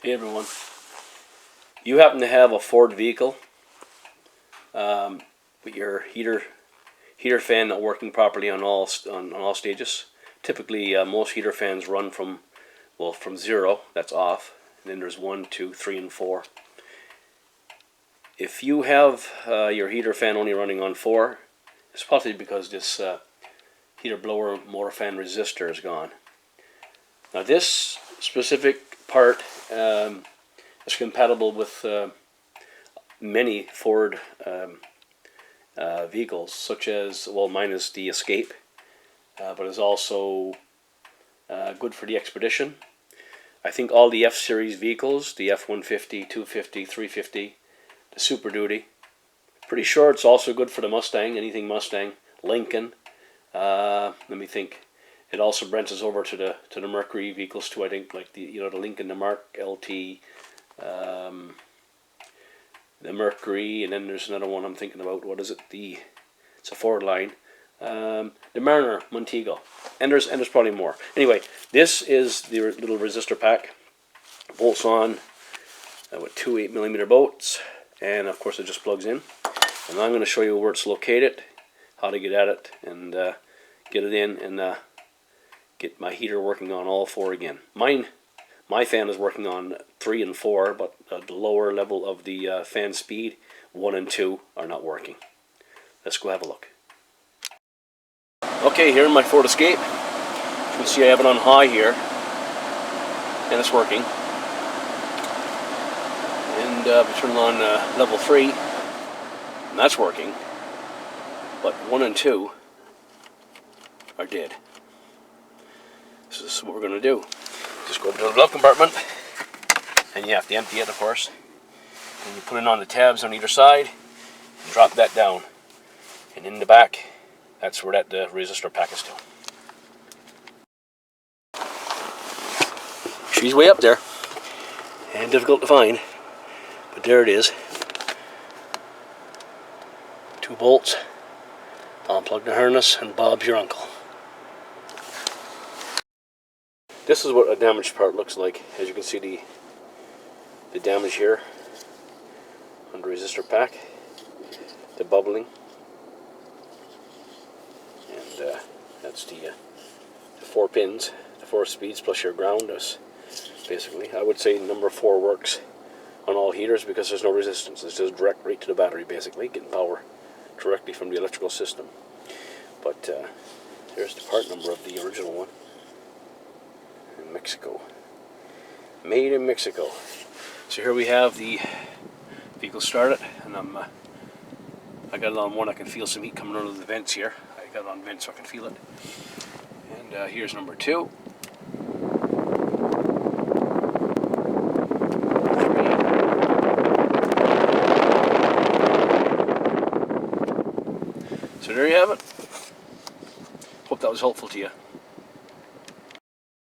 Hey everyone, you happen to have a Ford vehicle with your heater fan not working properly on all stages. Typically, most heater fans run from 0, that's off, and then there's 1, 2, 3, and 4. If you have your heater fan only running on 4, it's possibly because this heater blower motor fan resistor is gone. Now this specific part is compatible with many Ford vehicles, such as, well, mine is the Escape, but is also good for the Expedition. I think all the F-Series vehicles, the F-150, 250, 350, the Super Duty. Pretty sure it's also good for the Mustang, anything Mustang, Lincoln. Let me think. It also branches over to the Mercury vehicles too. I think, like the Lincoln, the Mark LT, the Mercury, and then there's another one I'm thinking about. What is it? It's a Ford line. The Mariner Montego, and there's probably more. Anyway, this is the little resistor pack. Bolts on with two 8mm bolts, and of course it just plugs in. And I'm going to show you where it's located, how to get at it, and get it in, and get my heater working on all 4 again. My fan is working on 3 and 4, but the lower level of the fan speed, 1 and 2, are not working. Let's go have a look. Okay, here in my Ford Escape, you can see I have it on high here, and it's working. And we turn it on level 3, and that's working. But 1 and 2 are dead. So this is what we're going to do. Just go over to the glove compartment, and you have to empty it, of course. And you put it on the tabs on either side, and drop that down. And in the back, that's where that resistor pack is to. She's way up there, and difficult to find, but there it is. 2 bolts, unplug the harness, and Bob's your uncle. This is what a damaged part looks like. As you can see, the damage here on the resistor pack, the bubbling, and that's the 4 pins, the 4 speeds plus your ground. Is basically, I would say number 4 works on all heaters because there's no resistance. It's just direct right to the battery, basically, getting power directly from the electrical system. But there's the part number of the original one. In Mexico. Made in Mexico. So here we have the vehicle started, and I got it on 1. I can feel some heat coming out of the vents here. I got it on vents so I can feel it. And here's number 2. So there you have it. Hope that was helpful to you.